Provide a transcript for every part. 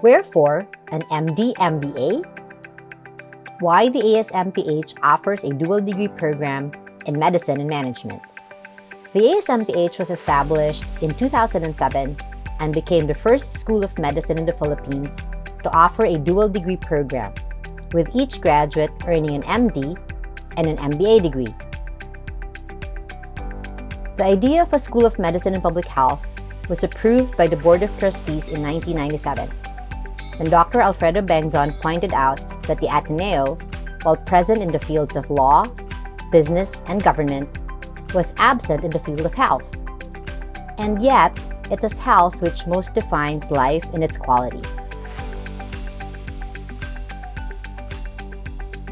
Wherefore, an MD-MBA? Why the ASMPH offers a dual degree program in medicine and management. The ASMPH was established in 2007 and became the first school of medicine in the Philippines to offer a dual degree program, with each graduate earning an MD and an MBA degree. The idea of a School of Medicine and Public Health was approved by the Board of Trustees in 1997, when Dr. Alfredo Bengzon pointed out that the Ateneo, while present in the fields of law, business, and government, was absent in the field of health. And yet, it is health which most defines life in its quality.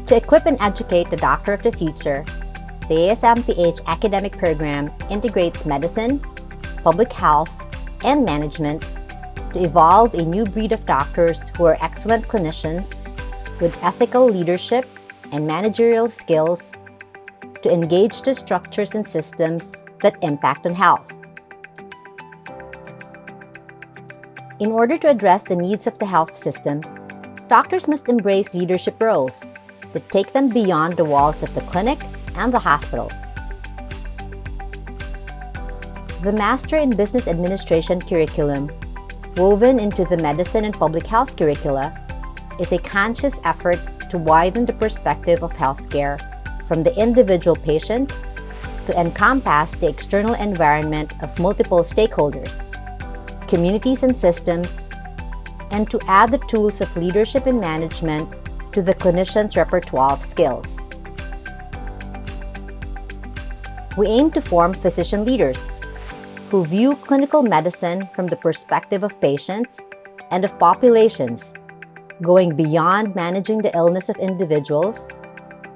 To equip and educate the doctor of the future, the ASMPH academic program integrates medicine, public health, and management to evolve a new breed of doctors who are excellent clinicians with ethical leadership and managerial skills to engage the structures and systems that impact on health. In order to address the needs of the health system, doctors must embrace leadership roles that take them beyond the walls of the clinic and the hospital. The Master in Business Administration curriculum, woven into the medicine and public health curricula, is a conscious effort to widen the perspective of healthcare from the individual patient to encompass the external environment of multiple stakeholders, communities and systems, and to add the tools of leadership and management to the clinician's repertoire of skills. We aim to form physician leaders who view clinical medicine from the perspective of patients and of populations, going beyond managing the illness of individuals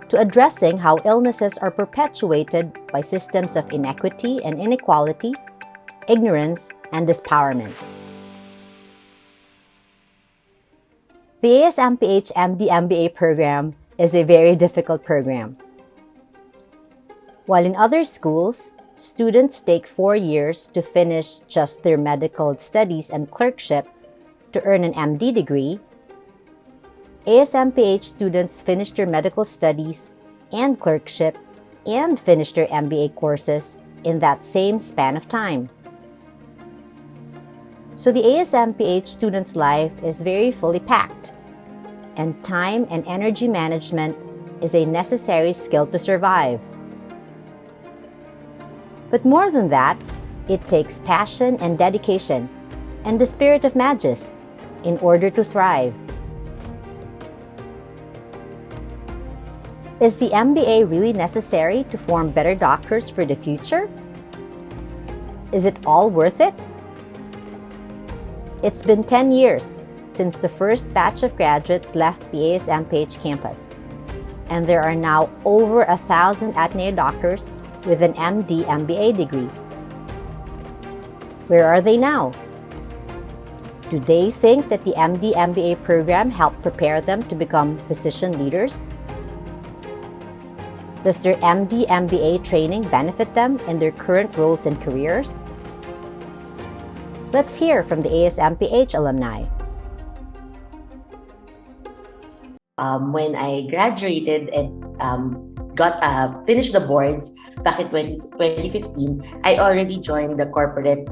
to addressing how illnesses are perpetuated by systems of inequity and inequality, ignorance, and dispowerment. The ASMPH MD-MBA program is a very difficult program. While in other schools, students take 4 years to finish just their medical studies and clerkship to earn an MD degree, ASMPH students finish their medical studies and clerkship and finish their MBA courses in that same span of time. So the ASMPH student's life is very fully packed, and time and energy management is a necessary skill to survive. But more than that, it takes passion and dedication and the spirit of Magus in order to thrive. Is the MBA really necessary to form better doctors for the future? Is it all worth it? It's been 10 years since the first batch of graduates left the ASMPH campus, and there are now over 1,000 Ateneo doctors with an MD-MBA degree. Where are they now? Do they think that the MD-MBA program helped prepare them to become physician leaders? Does their MD-MBA training benefit them in their current roles and careers? Let's hear from the ASMPH alumni. When I graduated and finished the boards back in 2015, I already joined the corporate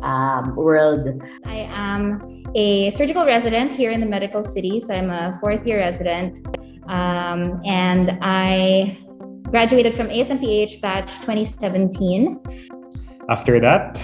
world. I am a surgical resident here in the Medical City, so I'm a fourth-year resident, and I graduated from ASMPH batch 2017. After that,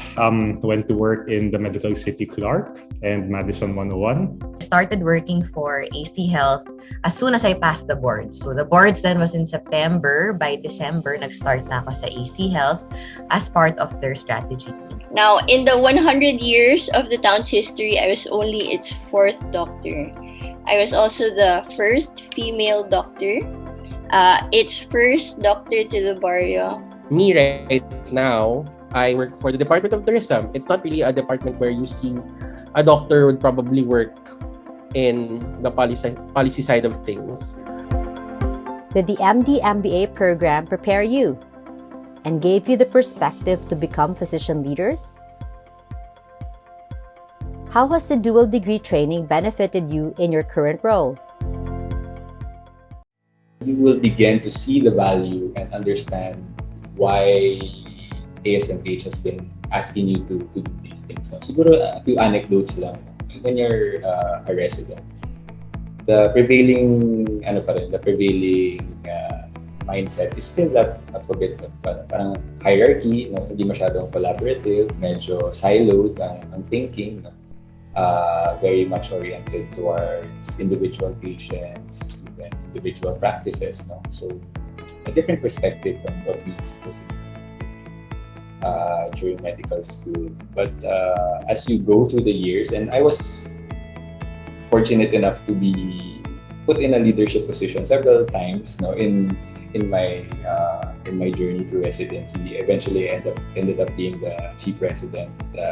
went to work in the Medical City Clark and Madison 101. I started working for AC Health as soon as I passed the boards. So the boards then was in September. By December, nag-start na ako sa AC Health as part of their strategy team. Now, in the 100 years of the town's history, I was only its 4th doctor. I was also the first female doctor, its first doctor to the barrio. Me right now, I work for the Department of Tourism. It's not really a department where you see a doctor would probably work in the policy side of things. Did the MD-MBA program prepare you and gave you the perspective to become physician leaders? How has the dual degree training benefited you in your current role? You will begin to see the value and understand why ASMPH has been asking you to do these things. No? Siguro a few anecdotes lang. When you're a resident, the prevailing mindset is still that of a bit of parang hierarchy, no? Hindi masyadong collaborative, medyo siloed ang thinking, no? Very much oriented towards individual patients, even individual practices, no? So a different perspective from what we supposed to do during medical school. But as you go through the years, and I was fortunate enough to be put in a leadership position several times, no, in my journey through residency. Eventually, I ended up being the chief resident.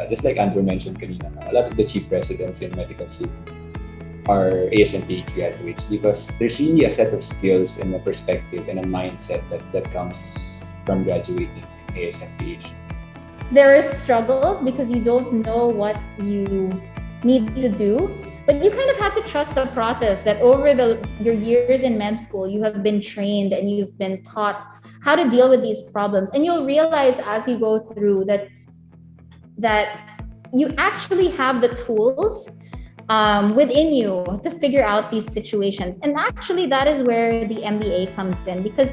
Just like Andrew mentioned kanina, a lot of the chief residents in medical school are ASMPH graduates because there's really a set of skills and a perspective and a mindset that comes from graduating ASMPH. There are struggles because you don't know what you need to do, but you kind of have to trust the process that over your years in med school, you have been trained and you've been taught how to deal with these problems. And you'll realize as you go through that you actually have the tools within you to figure out these situations. And actually that is where the MBA comes in, because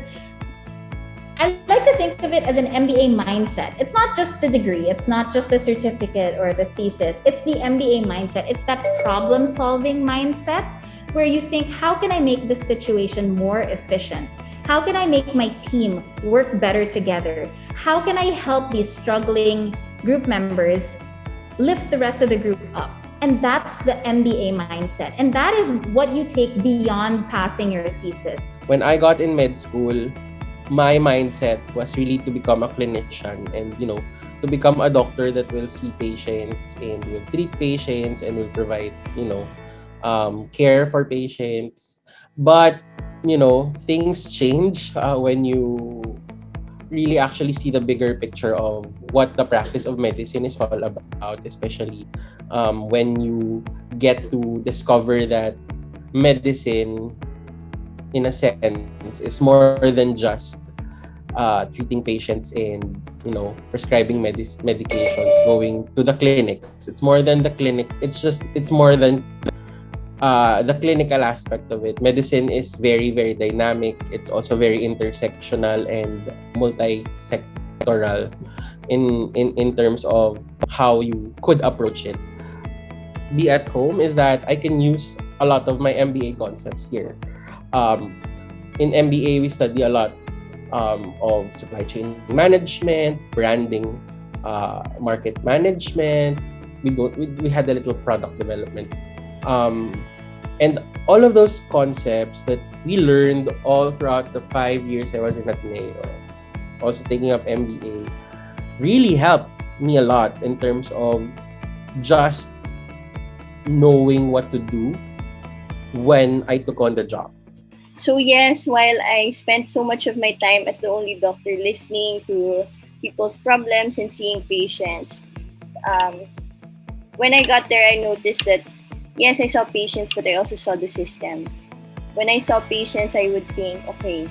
I like to think of it as an MBA mindset. It's not just the degree, it's not just the certificate or the thesis, it's the MBA mindset. It's that problem-solving mindset where you think, how can I make this situation more efficient? How can I make my team work better together? How can I help these struggling group members lift the rest of the group up? And that's the MBA mindset. And that is what you take beyond passing your thesis. When I got in med school, my mindset was really to become a clinician and, to become a doctor that will see patients and will treat patients and will provide, care for patients. But, things change when you really actually see the bigger picture of what the practice of medicine is all about, especially when you get to discover that medicine, in a sense, is more than just treating patients and prescribing medications, going to the clinics. It's more than the clinic. It's more than the clinical aspect of it. Medicine is very, very dynamic. It's also very intersectional and multi-sectoral in terms of how you could approach it. Be at home is that I can use a lot of my MBA concepts here. In MBA, we study a lot of supply chain management, branding, market management. We had a little product development, and all of those concepts that we learned all throughout the 5 years I was in Ateneo, also taking up MBA, really helped me a lot in terms of just knowing what to do when I took on the job. So yes, while I spent so much of my time as the only doctor listening to people's problems and seeing patients, when I got there, I noticed that, yes, I saw patients, but I also saw the system. When I saw patients, I would think, okay,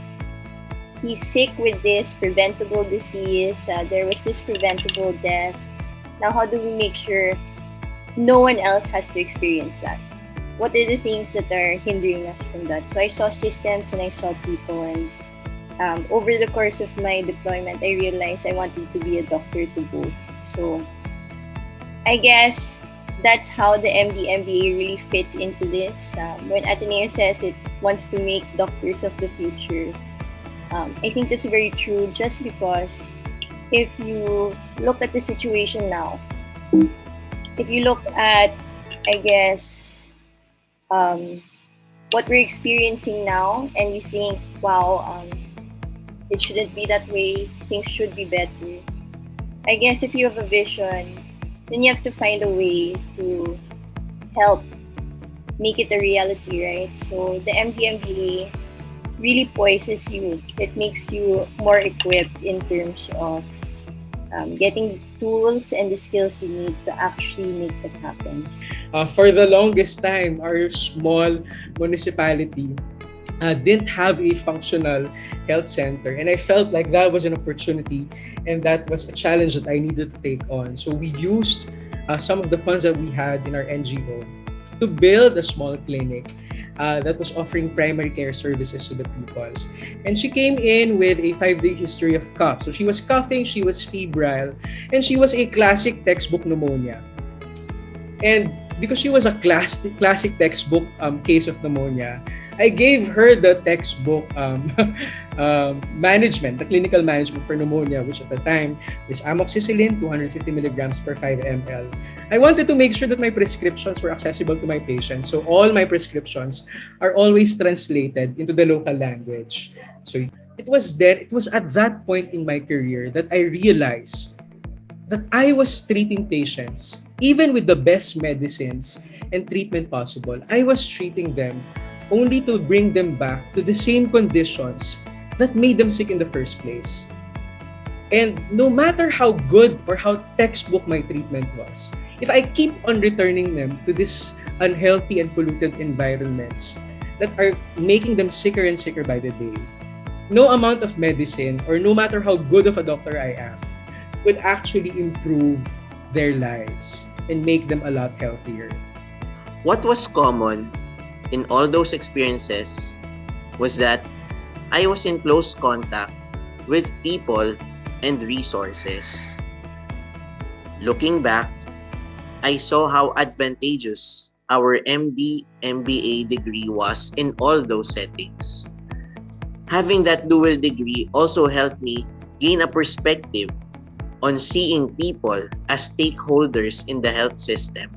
he's sick with this preventable disease, there was this preventable death. Now, how do we make sure no one else has to experience that? What are the things that are hindering us from that? So I saw systems and I saw people, and over the course of my deployment, I realized I wanted to be a doctor to both. So I guess that's how the MBA really fits into this. When Ateneo says it wants to make doctors of the future, I think that's very true, just because if you look at the situation now, if you look at, I guess, what we're experiencing now, and you think, wow, it shouldn't be that way, things should be better. I guess if you have a vision, then you have to find a way to help make it a reality, right? So the MBA really poises you. It makes you more equipped in terms of getting tools and the skills you need to actually make that happen. For the longest time, our small municipality didn't have a functional health center, and I felt like that was an opportunity and that was a challenge that I needed to take on. So we used some of the funds that we had in our NGO to build a small clinic that was offering primary care services to the pupils. And she came in with a 5-day history of cough. So she was coughing, she was febrile, and she was a classic textbook pneumonia. And because she was a classic textbook case of pneumonia, I gave her the textbook management, the clinical management for pneumonia, which at the time is amoxicillin, 250 milligrams per 5 ml. I wanted to make sure that my prescriptions were accessible to my patients. So all my prescriptions are always translated into the local language. So it was at that point in my career that I realized that I was treating patients, even with the best medicines and treatment possible. I was treating them only to bring them back to the same conditions that made them sick in the first place. And no matter how good or how textbook my treatment was, if I keep on returning them to these unhealthy and polluted environments that are making them sicker and sicker by the day, no amount of medicine or no matter how good of a doctor I am would actually improve their lives and make them a lot healthier. What was common in all those experiences was that I was in close contact with people and resources. Looking back, I saw how advantageous our MBA degree was in all those settings. Having that dual degree also helped me gain a perspective on seeing people as stakeholders in the health system.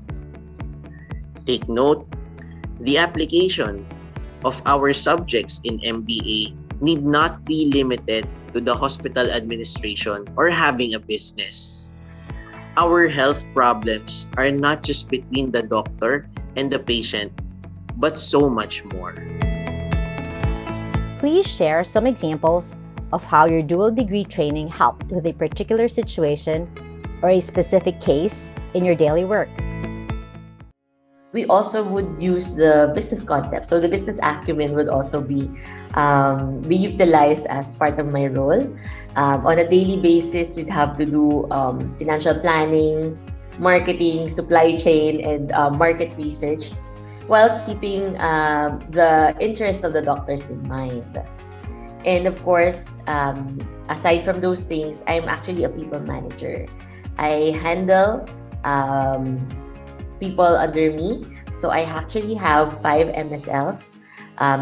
Take note, the application of our subjects in MBA need not be limited to the hospital administration or having a business. Our health problems are not just between the doctor and the patient, but so much more. Please share some examples of how your dual degree training helped with a particular situation or a specific case in your daily work. We also would use the business concept. So the business acumen would also be utilized as part of my role. On a daily basis, we'd have to do financial planning, marketing, supply chain, and market research while keeping the interest of the doctors in mind. And of course, aside from those things, I'm actually a people manager. I handle people under me. So I actually have 5 MSLs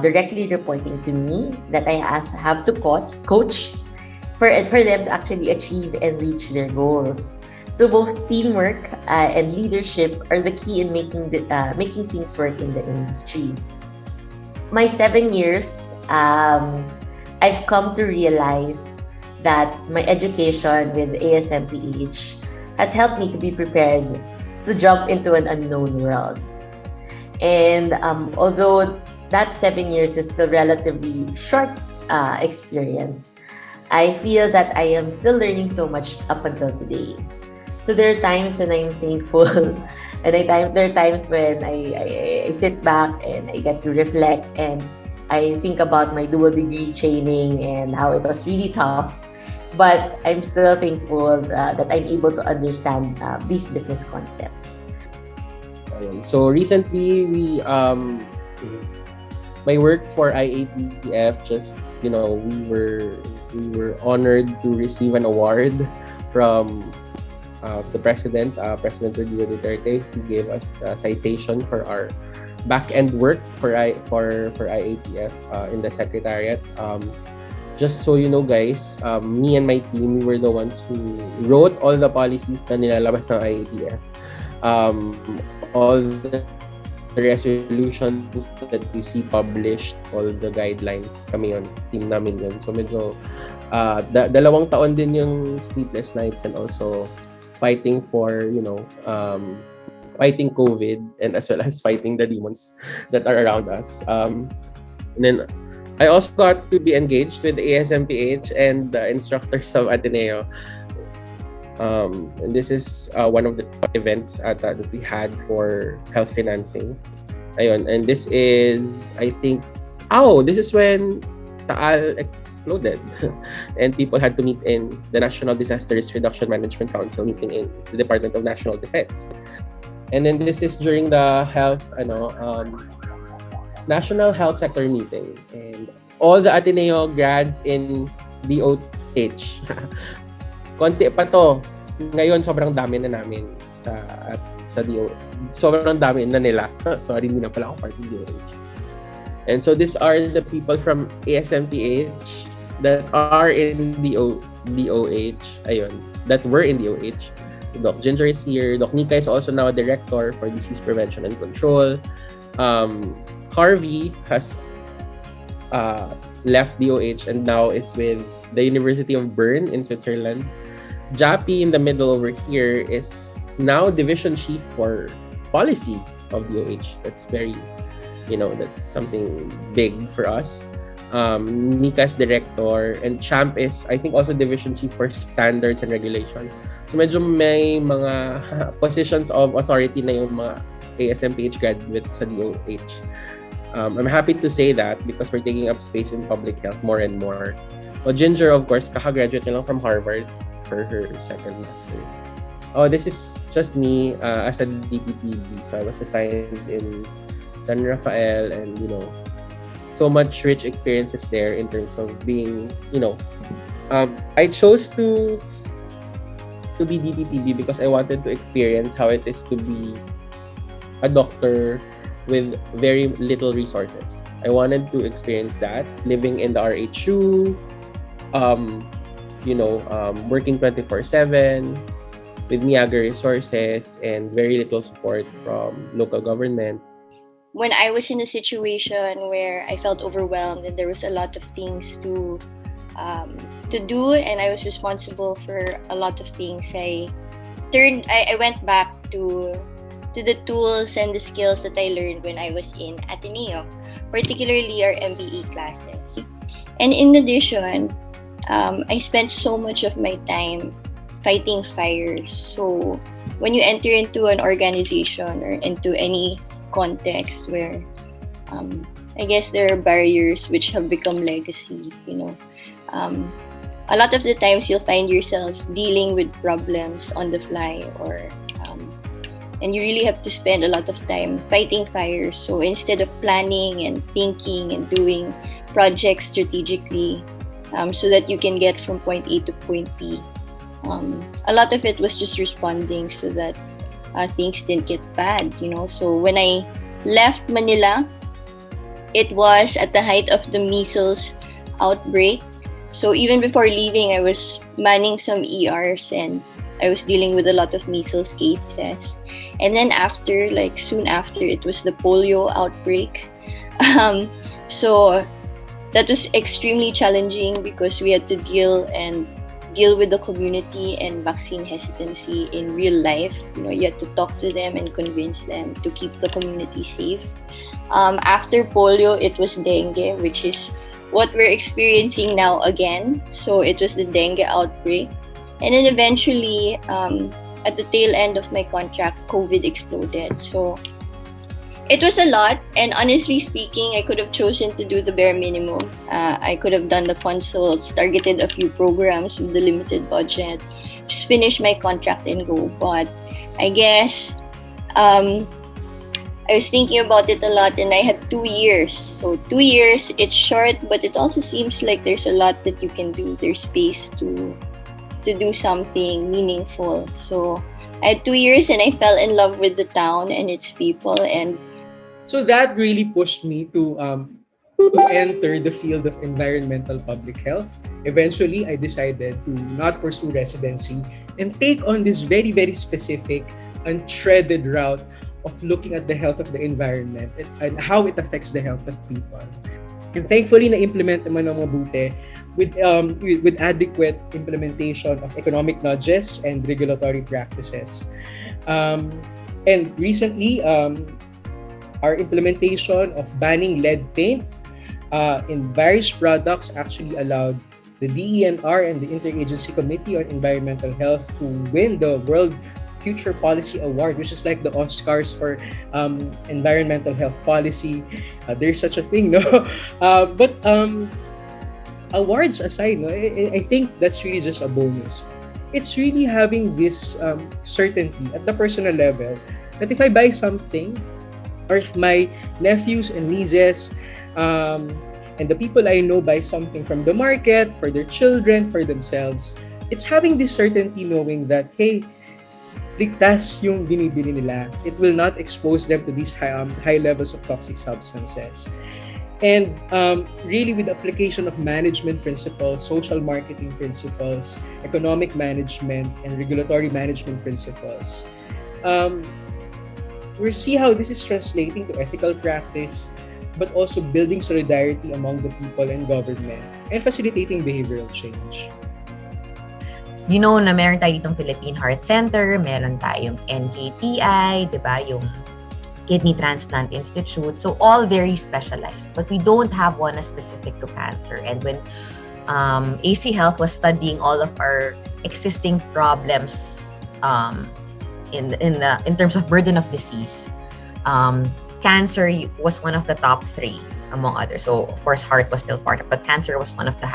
directly reporting to me that I have to coach for them to actually achieve and reach their goals. So both teamwork and leadership are the key in making things work in the industry. My 7 years, I've come to realize that my education with ASMPH has helped me to be prepared to jump into an unknown world. And although that 7 years is still relatively short experience, I feel that I am still learning so much up until today. So there are times when I'm thankful, and there are times when I sit back and I get to reflect and I think about my dual degree training and how it was really tough. But I'm still thankful that I'm able to understand these business concepts. So recently, my work for IATF just, we were honored to receive an award from the President Rodrigo Duterte. He gave us a citation for our back-end work for IATF in the Secretariat. Just so you know, guys, me and my team, we were the ones who wrote all the policies na nilalabas ng IATF. All the resolutions that you see published, all the guidelines, kami yun, team namin yun. So medyo, 2 taon din yung sleepless nights and also fighting for, fighting COVID and as well as fighting the demons that are around us. And then I also got to be engaged with ASMPH and the instructors of Ateneo. And this is one of the events that we had for health financing. Ayun, and this is, I think, this is when Taal exploded and people had to meet in the National Disaster Risk Reduction Management Council meeting in the Department of National Defense. And then this is during the National Health Sector meeting, and all the Ateneo grads in DOH. Konti pa to. Ngayon, sobrang dami na namin sa DOH. Sobrang dami na nila. Sorry, hindi na pala ako part ng DOH. And so these are the people from ASMPH that are in DOH. Ayun, that were in DOH. Doc Ginger is here. Doc Nika is also now a director for disease prevention and control. Harvey has left DOH and now is with the University of Bern in Switzerland. Jappy in the middle over here is now division chief for policy of DOH. That's very, that's something big for us. Nika's director, and Champ is, I think, also division chief for standards and regulations. So medyo may mga positions of authority na yung mga ASMPH graduates sa DOH. I'm happy to say that because we're taking up space in public health more and more. Well, Ginger, of course, kaka-graduate na lang from Harvard for her second master's. This is just me as a DPTB. So I was assigned in San Rafael, and so much rich experiences there in terms of being, I chose to be DPTB because I wanted to experience how it is to be a doctor with very little resources. I wanted to experience that, living in the RHU, working 24/7 with Niagara resources and very little support from local government. When I was in a situation where I felt overwhelmed and there was a lot of things to do, and I was responsible for a lot of things, I went back to the tools and the skills that I learned when I was in Ateneo, particularly our MBA classes. And in addition, I spent so much of my time fighting fires. So when you enter into an organization or into any context where I guess there are barriers which have become legacy, a lot of the times you'll find yourselves dealing with problems on the fly, and you really have to spend a lot of time fighting fires. So instead of planning and thinking and doing projects strategically so that you can get from point A to point B, a lot of it was just responding so that things didn't get bad, So when I left Manila, it was at the height of the measles outbreak. So even before leaving, I was manning some ERs and I was dealing with a lot of measles cases. And then soon after, it was the polio outbreak. So that was extremely challenging because we had to deal with the community and vaccine hesitancy in real life. You had to talk to them and convince them to keep the community safe. After polio, it was dengue, which is what we're experiencing now again. So it was the dengue outbreak. And then eventually, at the tail end of my contract, COVID exploded. So it was a lot, and honestly speaking, I could have chosen to do the bare minimum. I could have done the consults, targeted a few programs with the limited budget, just finish my contract and go. But I guess I was thinking about it a lot, and I had 2 years. So 2 years, it's short, but it also seems like there's a lot that you can do. There's space to do something meaningful. So I had 2 years, and I fell in love with the town and its people, and so that really pushed me to enter the field of environmental public health. Eventually, I decided to not pursue residency and take on this very, very specific, untreaded route of looking at the health of the environment and how it affects the health of people. And thankfully, na-implement naman ng mabuti with adequate implementation of economic nudges and regulatory practices. And recently, our implementation of banning lead paint in various products actually allowed the DENR and the Interagency Committee on Environmental Health to win the World Future Policy Award, which is like the Oscars for environmental health policy. There's such a thing, no? But awards aside, no, I think that's really just a bonus. It's really having this certainty at the personal level that if I buy something, or if my nephews and nieces and the people I know buy something from the market for their children, for themselves, it's having this certainty knowing that, hey, ligtas yung binibili nila. It will not expose them to these high levels of toxic substances. And really with the application of management principles, social marketing principles, economic management, and regulatory management principles, we see how this is translating to ethical practice, but also building solidarity among the people and government and facilitating behavioral change. You know na meron tayo ditong Philippine Heart Center, meron tayong NKTI, di ba, yung Kidney Transplant Institute. So all very specialized, but we don't have one specific to cancer. And when AC Health was studying all of our existing problems in terms of burden of disease, cancer was one of the top 3 among others. So of course heart was still part of it, but cancer was one of the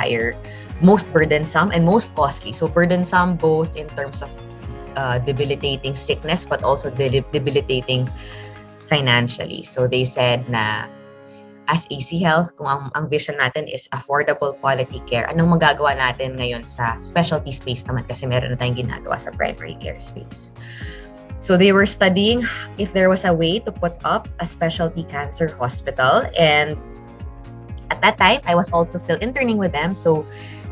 most burdensome and most costly. So burdensome both in terms of debilitating sickness, but also debilitating financially. So they said na as AC Health, kung ang vision natin is affordable quality care, anong magagawa natin ngayon sa specialty space naman kasi meron na tayong ginagawa sa primary care space. So they were studying if there was a way to put up a specialty cancer hospital. And at that time, I was also still interning with them. So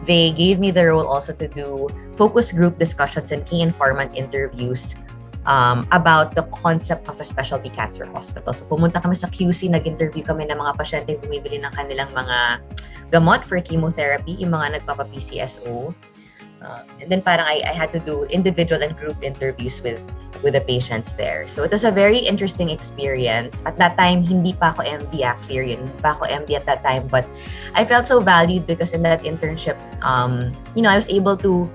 they gave me the role also to do focus group discussions and key informant interviews about the concept of a specialty cancer hospital. So pumunta kami sa QC, nag-interview kami ng mga pasyente yung bumibili ng kanilang mga gamot for chemotherapy, yung mga nagpapa-PCSO. And then parang I had to do individual and group interviews with the patients there. So it was a very interesting experience. At that time, hindi pa ako MD, clear yun. Hindi pa ako MD at that time, but I felt so valued because in that internship, I was able to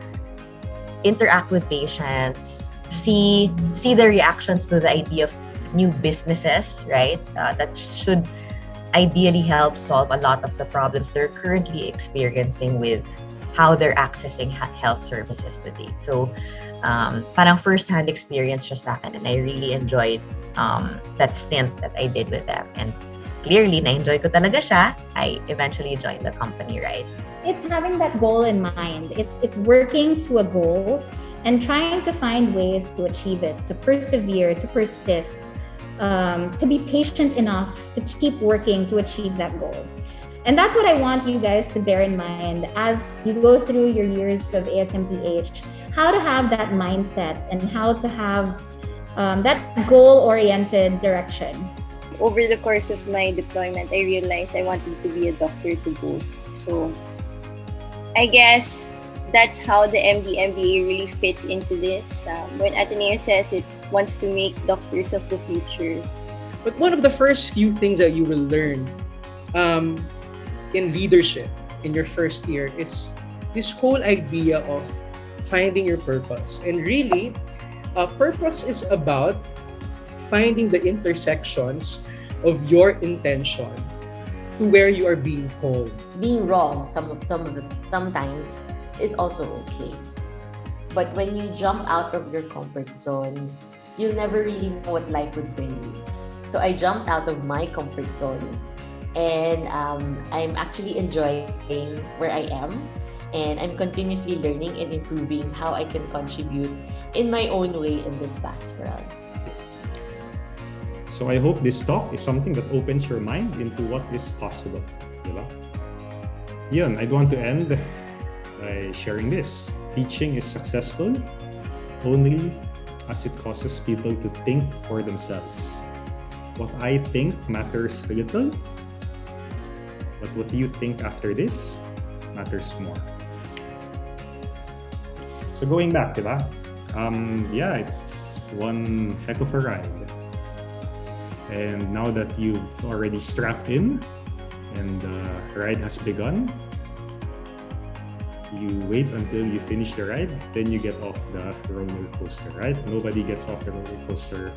interact with patients, see their reactions to the idea of new businesses, right? That should ideally help solve a lot of the problems they're currently experiencing with how they're accessing health services today. So, parang first-hand experience siya sa akin, and I really enjoyed that stint that I did with them. And clearly, na-enjoy ko talaga siya. I eventually joined the company, right? It's having that goal in mind. It's working to a goal and trying to find ways to achieve it, to persevere, to persist, to be patient enough to keep working to achieve that goal. And that's what I want you guys to bear in mind as you go through your years of ASMPH, how to have that mindset and how to have that goal-oriented direction. Over the course of my deployment, I realized I wanted to be a doctor to both. So I guess that's how the MBA really fits into this. When Ateneo says it wants to make doctors of the future. But one of the first few things that you will learn in leadership in your first year is this whole idea of finding your purpose. And really, purpose is about finding the intersections of your intention to where you are being called. Being wrong sometimes is also okay. But when you jump out of your comfort zone, you'll never really know what life would bring you. So I jumped out of my comfort zone, and I'm actually enjoying where I am, and I'm continuously learning and improving how I can contribute in my own way in this vast world. So I hope this talk is something that opens your mind into what is possible. Diba? Yun, I'd want to end by sharing this. Teaching is successful only as it causes people to think for themselves. What I think matters little, but what you think after this matters more. So going back, diba? It's one heck of a ride. And now that you've already strapped in and the ride has begun, You wait until you finish the ride, then you get off the roller coaster, right? Nobody gets off the roller coaster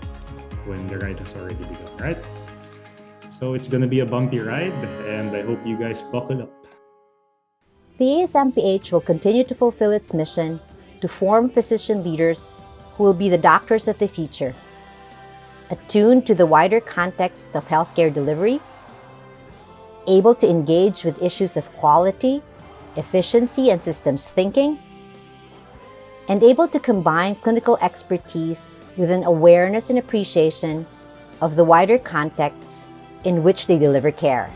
when the ride has already begun, right? So it's gonna be a bumpy ride, and I hope you guys buckle up. The ASMPH will continue to fulfill its mission to form physician leaders who will be the doctors of the future, attuned to the wider context of healthcare delivery, able to engage with issues of quality, efficiency, and systems thinking, and able to combine clinical expertise with an awareness and appreciation of the wider contexts in which they deliver care.